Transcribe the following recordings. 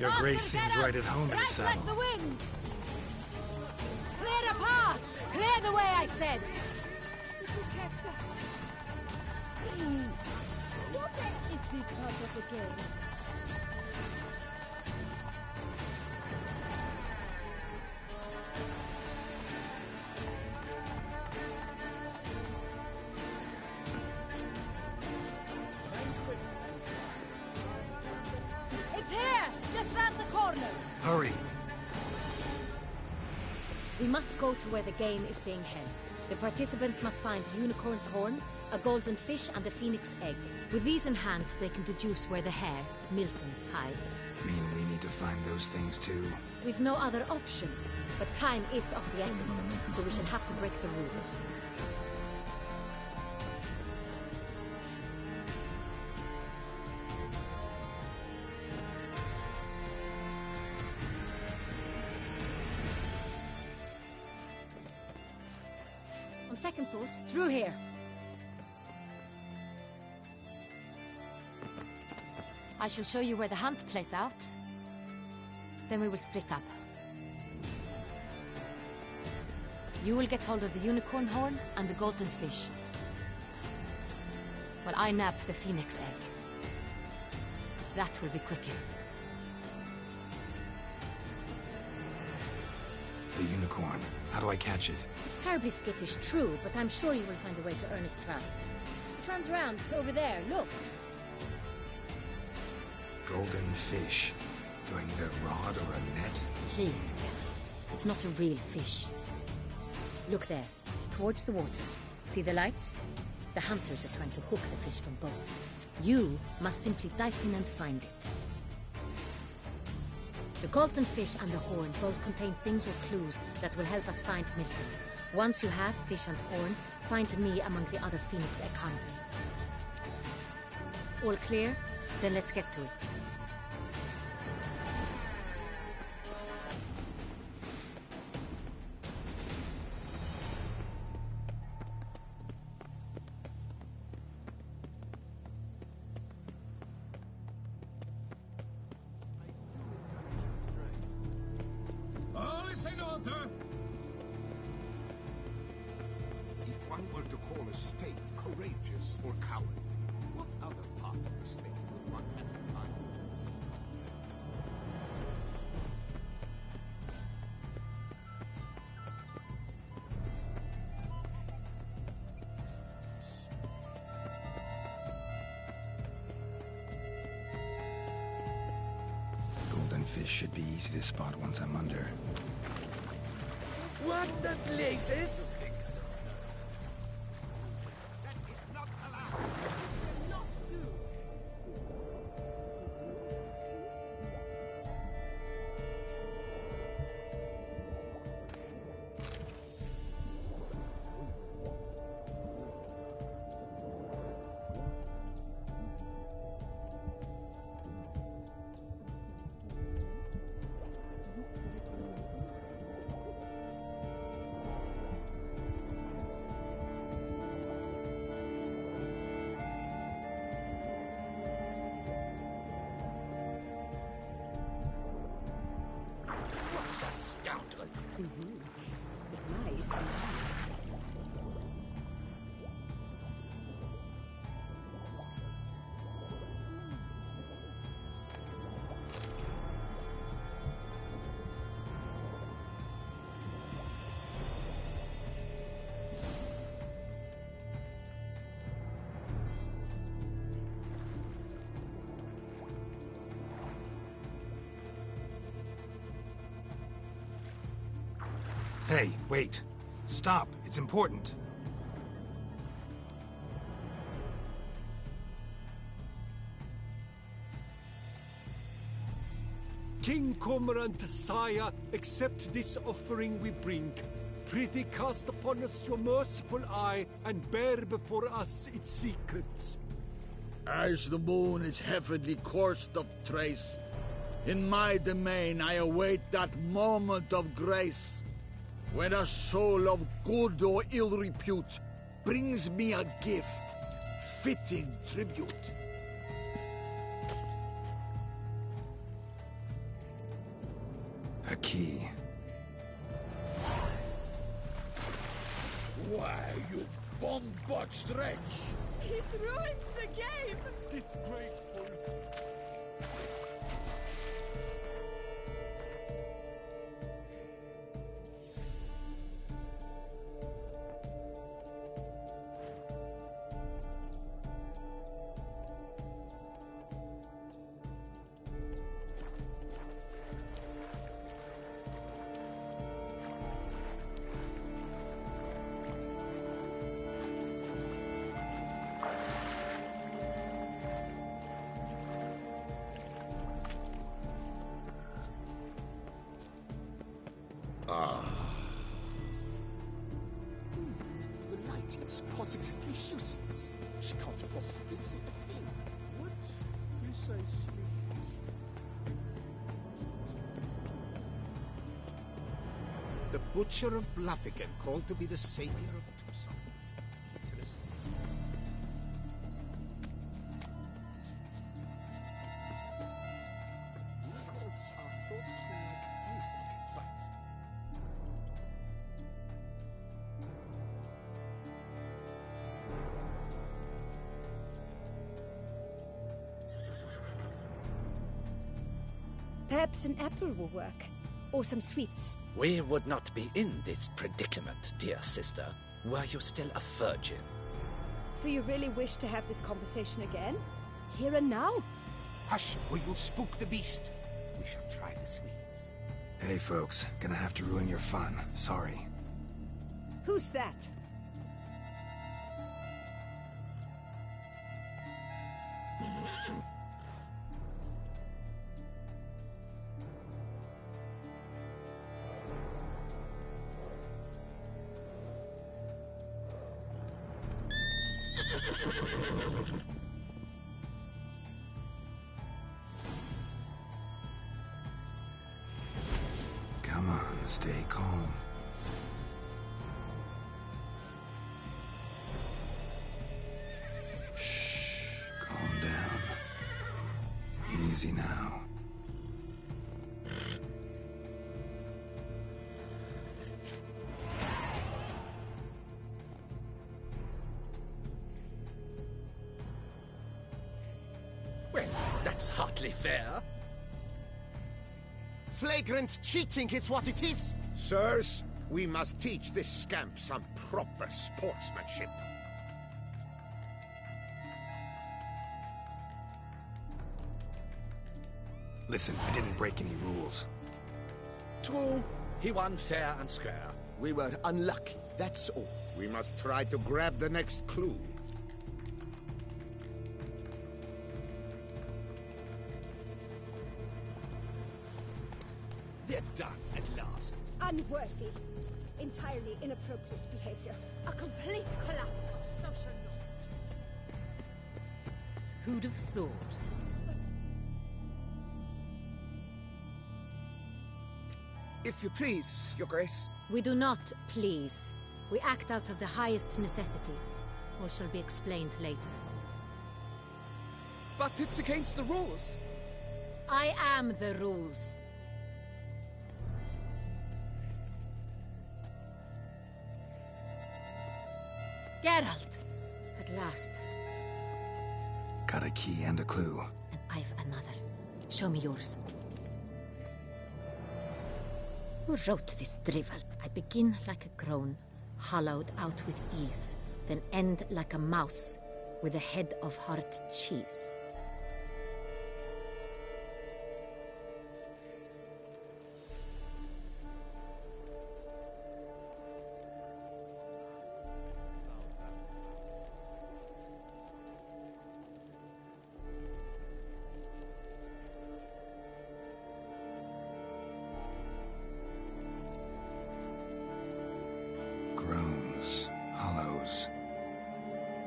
Their grace seems right at home in the saddle. Like the wind! Clear a path! Clear the way, I said! Is this part of the game? It's here! Just round the corner! Hurry! We must go to where the game is being held. The participants must find a unicorn's horn, a golden fish, and a phoenix egg. With these in hand, they can deduce where the hare, Milton, hides. Mean we need to find those things too? We've no other option. But time is of the essence, so we shall have to break the rules. On second thought, through here. I shall show you where the hunt plays out. Then we will split up. You will get hold of the unicorn horn and the golden fish, while I nab the phoenix egg. That will be quickest. The unicorn. How do I catch it? It's terribly skittish, true, but I'm sure you will find a way to earn its trust. It runs around over there, look. Golden fish. Do I need a rod or a net? Please, Geralt. It's not a real fish. Look there, towards the water. See the lights? The hunters are trying to hook the fish from boats. You must simply dive in and find it. The golden fish and the horn both contain things or clues that will help us find Milton. Once you have fish and horn, find me among the other phoenix egg hunters. All clear? Then let's get to it. If one were to call a state courageous or cowardly, what other part of the state would one have in mind? Golden fish should be easy to spot once I'm under. What the blazes? Scoundrel! But nice. Hey, wait. Stop. It's important. King Cormorant, sire, accept this offering we bring. Prithee cast upon us your merciful eye, and bear before us its secrets. As the moon is heavenly coursed of trace, in my domain I await that moment of grace, when a soul of good or ill repute brings me a gift, fitting tribute. A key. Why, you bomb-botched wretch! He's ruined the game! Disgraceful. The light is positively useless. She can't possibly see a thing. What precisely? The Butcher of Bluffigan, called to be the savior of Tucson. Interesting. Records are thought to like music, but Perhaps an apple will work. Or some sweets. We would not be in this predicament, dear sister, were you still a virgin. Do you really wish to have this conversation again? Here and now? hush, or you'll spook the beast. We shall try the sweets. Hey, folks. Gonna have to ruin your fun. Sorry. Who's that? Come on, stay calm. Shh, calm down. Easy now. Well, that's hardly fair. Flagrant cheating is what it is! Sirs, we must teach this scamp some proper sportsmanship. Listen, I didn't break any rules. True, he won fair and square. We were unlucky, that's all. We must try to grab the next clue. They're done at last. Unworthy. Entirely inappropriate behavior. A complete collapse of social norms. Who'd have thought? If you please, Your Grace. We do not please. We act out of the highest necessity. Or shall be explained later. But it's against the rules. I am the rules. Geralt! At last. Got a key and a clue. And I've another. Show me yours. Who wrote this drivel? I begin like a crone, hollowed out with ease, then end like a mouse, with a head of hard cheese. Groans, hollows.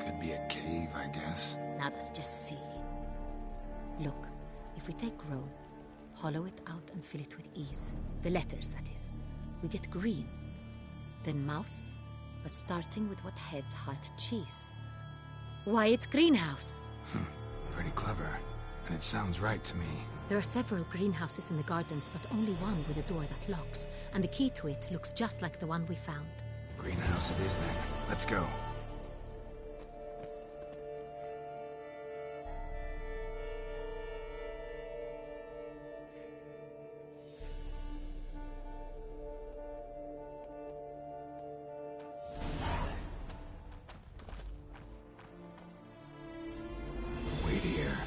Could be a cave, I guess. Now that's just silly. Look, if we take groan, hollow it out and fill it with ease, the letters, that is, we get green. Then mouse, but starting with what heads hard cheese. Why, it's greenhouse. Pretty clever. And it sounds right to me. There are several greenhouses in the gardens, but only one with a door that locks, and the key to it looks just like the one we found. Greenhouse it is then. Let's go. Wait here.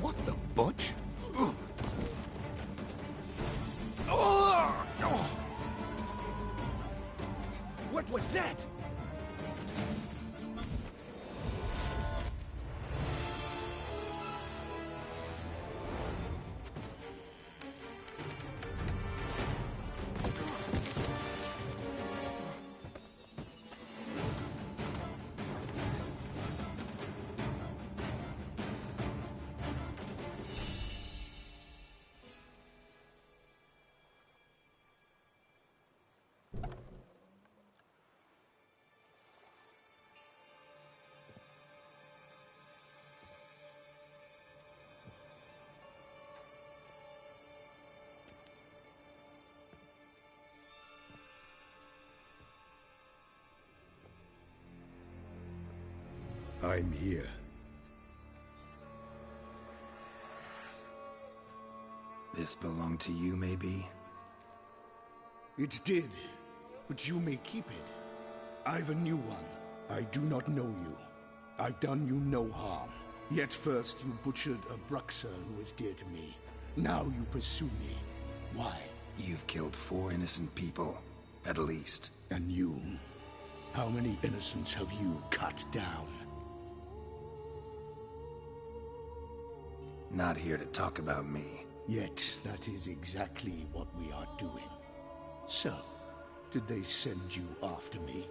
What the butch? What was that? I'm here. This belonged to you, maybe? It did, but you may keep it. I've a new one. I do not know you. I've done you no harm. Yet first you butchered a Bruxer who was dear to me. Now you pursue me. Why? You've killed 4 innocent people, at least. And you? How many innocents have you cut down? Not here to talk about me. Yet that is exactly what we are doing. So, did they send you after me?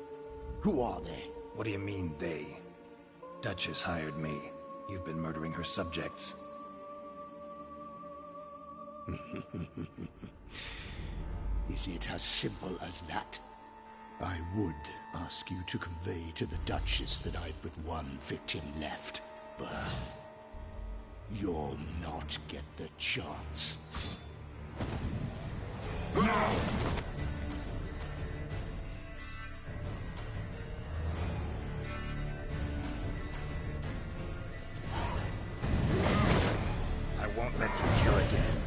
Who are they? What do you mean, they? Duchess hired me. You've been murdering her subjects. Is it as simple as that? I would ask you to convey to the Duchess that I've but one victim left, but you'll not get the chance. I won't let you kill again.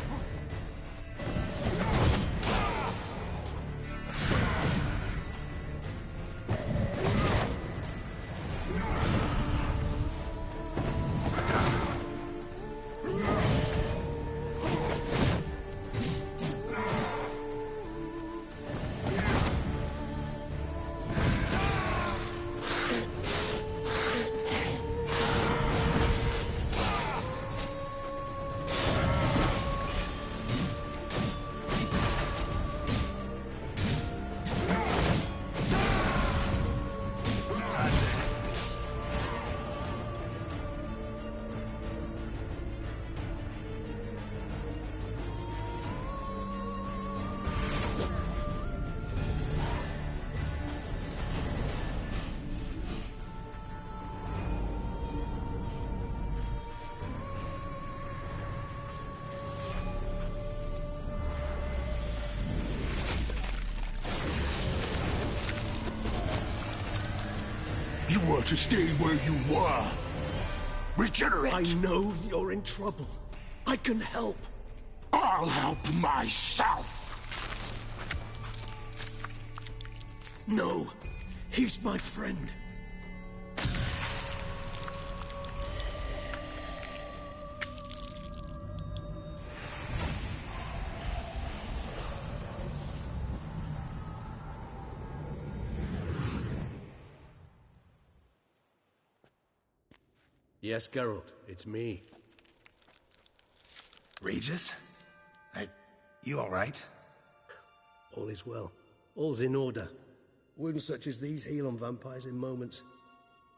You were to stay where you were. Regenerate! I know you're in trouble. I can help. I'll help myself! No, he's my friend. Yes, Geralt, it's me. Regis? You all right? All is well. All's in order. Wounds such as these heal on vampires in moments.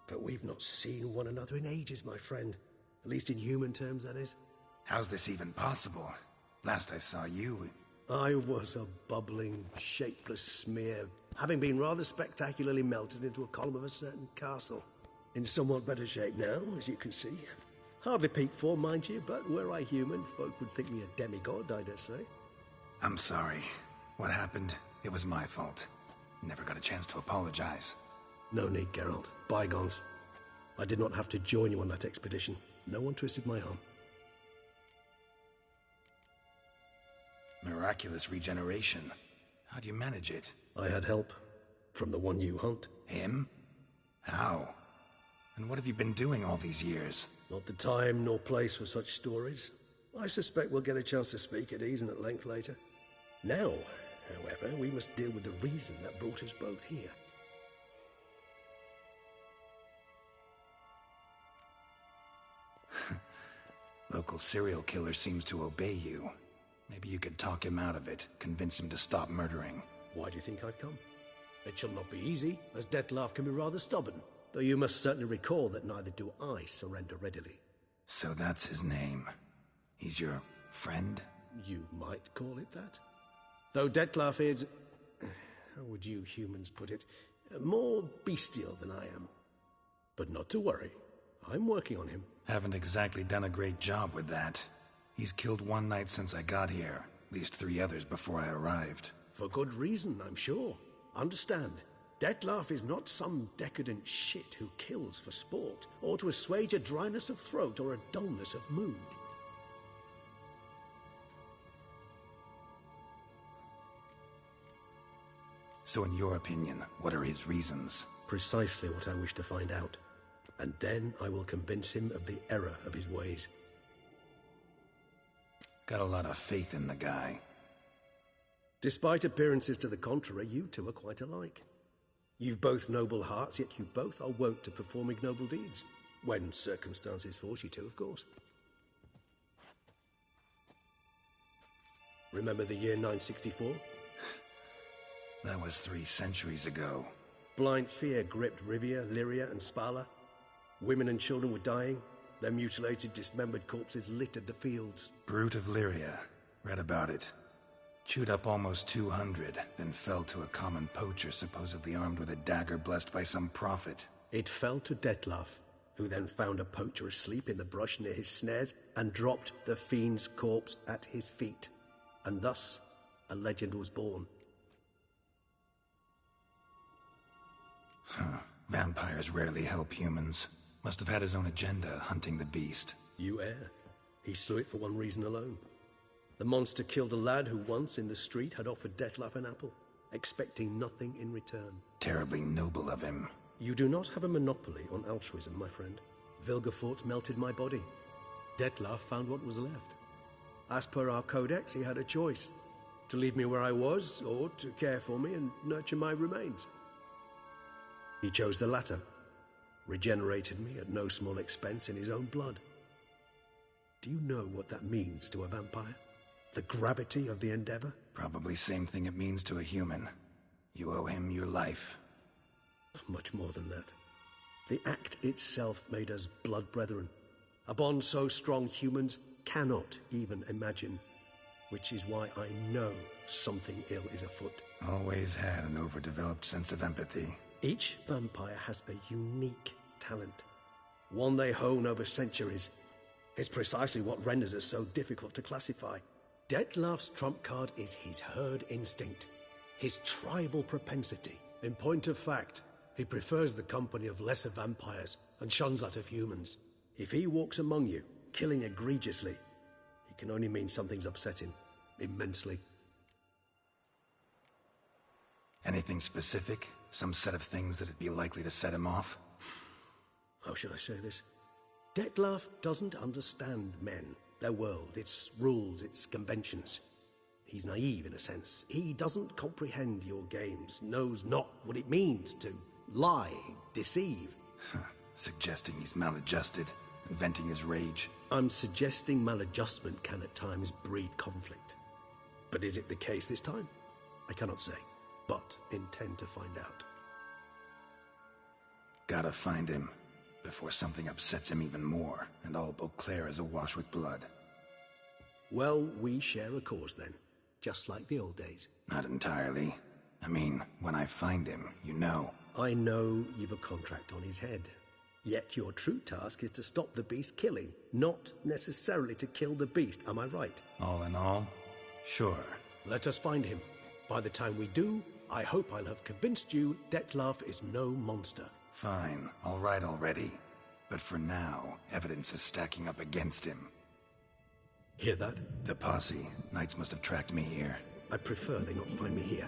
But we've not seen one another in ages, my friend. At least in human terms, that is. How's this even possible? Last I saw you... I was a bubbling, shapeless smear, having been rather spectacularly melted into a column of a certain castle. In somewhat better shape now, as you can see. Hardly peak form, mind you, but were I human, folk would think me a demigod, I dare say. I'm sorry. What happened? It was my fault. Never got a chance to apologize. No need, Geralt. Bygones. I did not have to join you on that expedition. No one twisted my arm. Miraculous regeneration. How do you manage it? I had help. From the one you hunt. Him? How? And what have you been doing all these years? Not the time nor place for such stories. I suspect we'll get a chance to speak at ease and at length later. Now, however, we must deal with the reason that brought us both here. Local serial killer seems to obey you. Maybe you could talk him out of it, convince him to stop murdering. Why do you think I've come? It shall not be easy, as Dettlaff can be rather stubborn. Though you must certainly recall that neither do I surrender readily. So that's his name. He's your friend? You might call it that. Though Dettlaff is... how would you humans put it? More bestial than I am. But not to worry. I'm working on him. Haven't exactly done a great job with that. He's killed one knight since I got here. At least 3 others before I arrived. For good reason, I'm sure. Understand, Dettlaff is not some decadent shit who kills for sport, or to assuage a dryness of throat or a dullness of mood. So in your opinion, what are his reasons? Precisely what I wish to find out. And then I will convince him of the error of his ways. Got a lot of faith in the guy. Despite appearances to the contrary, you two are quite alike. You've both noble hearts, yet you both are wont to perform ignoble deeds. When circumstances force you to, of course. Remember the year 964? That was 3 centuries ago. Blind fear gripped Rivia, Lyria, and Spala. Women and children were dying. Their mutilated, dismembered corpses littered the fields. Brute of Lyria. Read about it. Chewed up almost 200, then fell to a common poacher supposedly armed with a dagger blessed by some prophet. It fell to Dettlaff, who then found a poacher asleep in the brush near his snares and dropped the fiend's corpse at his feet. And thus, a legend was born. Vampires rarely help humans. Must have had his own agenda, hunting the beast. You err. He slew it for one reason alone. The monster killed a lad who once, in the street, had offered Dettlaff an apple, expecting nothing in return. Terribly noble of him. You do not have a monopoly on altruism, my friend. Vilgefortz melted my body. Dettlaff found what was left. As per our codex, he had a choice. To leave me where I was, or to care for me and nurture my remains. He chose the latter. Regenerated me at no small expense in his own blood. Do you know what that means to a vampire? The gravity of the endeavor? Probably same thing it means to a human. You owe him your life. Much more than that. The act itself made us blood brethren. A bond so strong humans cannot even imagine. Which is why I know something ill is afoot. Always had an overdeveloped sense of empathy. Each vampire has a unique talent. One they hone over centuries. It's precisely what renders us so difficult to classify. Dettlaff's trump card is his herd instinct. His tribal propensity. In point of fact, he prefers the company of lesser vampires and shuns that of humans. If he walks among you, killing egregiously, it can only mean something's upset him. Immensely. Anything specific? Some set of things that'd be likely to set him off? How should I say this? Dettlaff doesn't understand men, their world, its rules, its conventions. He's naive in a sense. He doesn't comprehend your games, knows not what it means to lie, deceive. Suggesting he's maladjusted, and venting his rage. I'm suggesting maladjustment can at times breed conflict. But is it the case this time? I cannot say. but intend to find out. Gotta find him, before something upsets him even more, and all Beauclair is awash with blood. Well, we share a cause then, just like the old days. Not entirely. I mean, when I find him, you know. I know you've a contract on his head. Yet your true task is to stop the beast killing, not necessarily to kill the beast, am I right? All in all, sure. Let us find him. By the time we do, I hope I'll have convinced you Dettlaff is no monster. Fine, all right already. But for now, evidence is stacking up against him. Hear that? The posse. Knights must have tracked me here. I'd prefer they not find me here.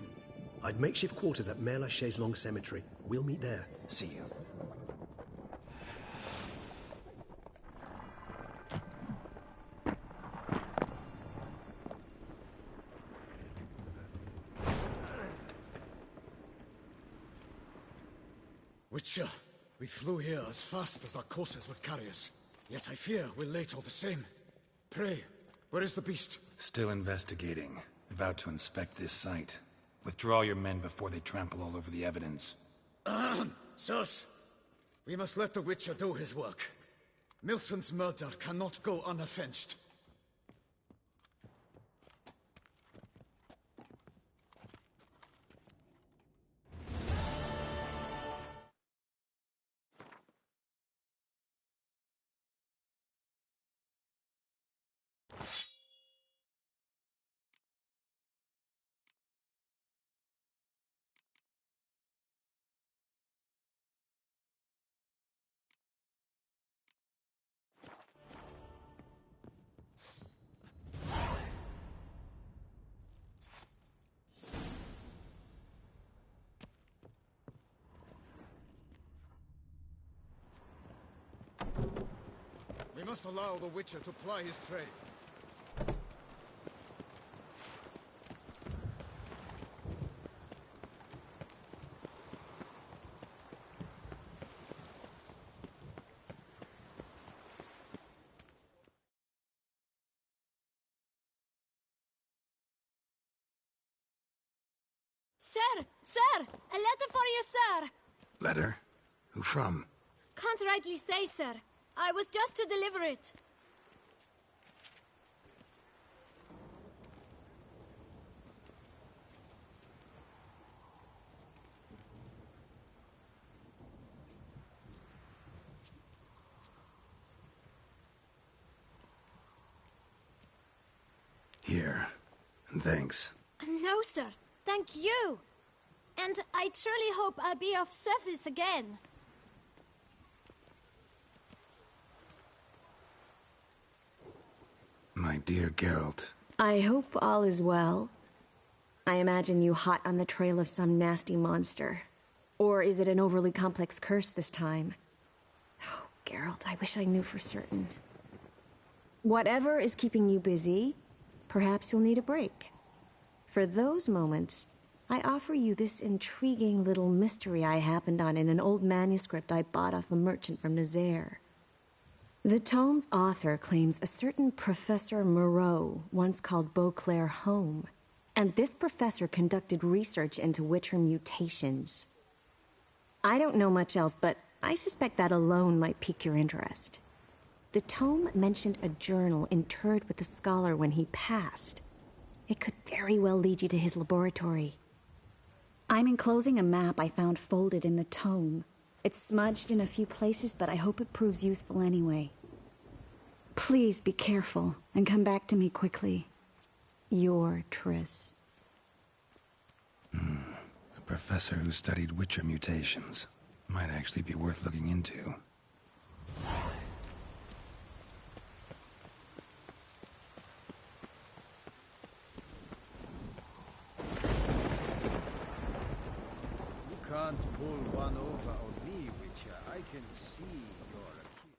I'd makeshift quarters at Mère la Chaise-Longue Cemetery. We'll meet there. See you. Witcher, we flew here as fast as our courses would carry us. Yet I fear we're late all the same. Pray, where is the beast? Still investigating. About to inspect this site. Withdraw your men before they trample all over the evidence. Sirs, we must let the Witcher do his work. Milton's murder cannot go unavenged. We must allow the Witcher to ply his trade. Sir! Sir! A letter for you, sir! Letter? Who from? Can't rightly say, sir. I was just to deliver it. Here. And thanks. No, sir. Thank you. And I truly hope I'll be of service again. My dear Geralt. I hope all is well. I imagine you hot on the trail of some nasty monster. Or is it an overly complex curse this time? Oh, Geralt, I wish I knew for certain. Whatever is keeping you busy, perhaps you'll need a break. For those moments, I offer you this intriguing little mystery I happened on in an old manuscript I bought off a merchant from Nazaire. The tome's author claims a certain Professor Moreau once called Beauclair home, and this professor conducted research into Witcher mutations. I don't know much else, but I suspect that alone might pique your interest. The tome mentioned a journal interred with the scholar when he passed. It could very well lead you to his laboratory. I'm enclosing a map I found folded in the tome. It's smudged in a few places, but I hope it proves useful anyway. Please be careful and come back to me quickly. Your Triss. A professor who studied Witcher mutations. Might actually be worth looking into. You can't pull one over on me, Witcher. I can see you're a kid.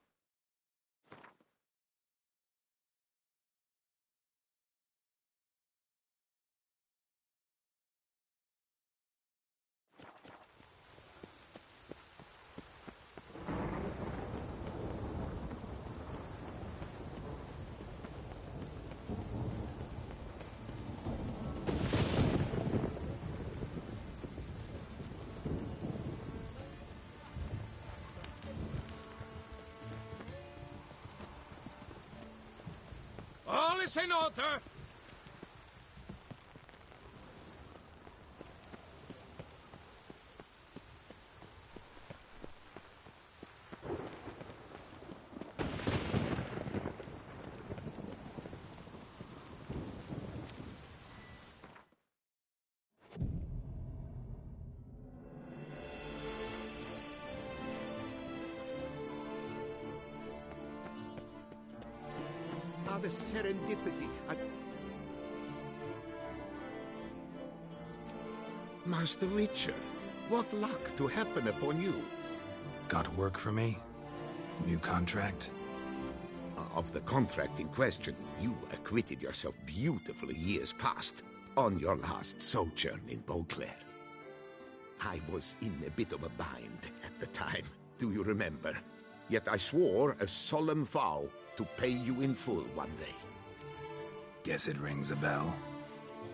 is in order! The serendipity. Master Witcher, what luck to happen upon you. Got work for me? New contract? Of the contract in question, you acquitted yourself beautifully years past, on your last sojourn in Beauclair. I was in a bit of a bind at the time, do you remember? Yet I swore a solemn vow to pay you in full one day. Guess it rings a bell.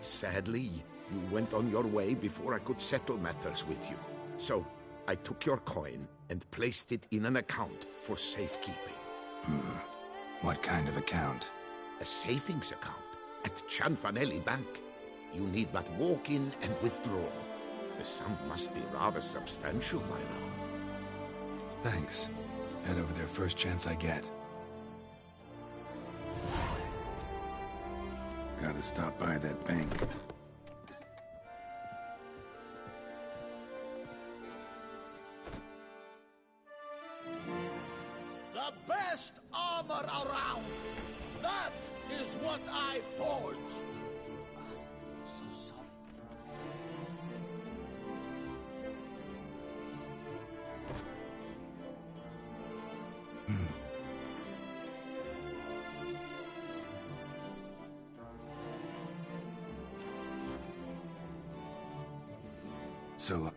Sadly, you went on your way before I could settle matters with you. So, I took your coin and placed it in an account for safekeeping. What kind of account? A savings account at Cianfanelli Bank. You need but walk in and withdraw. The sum must be rather substantial by now. Thanks. Head over there first chance I get. Gotta stop by that bank. The best armor around! That is what I forge! So sorry. So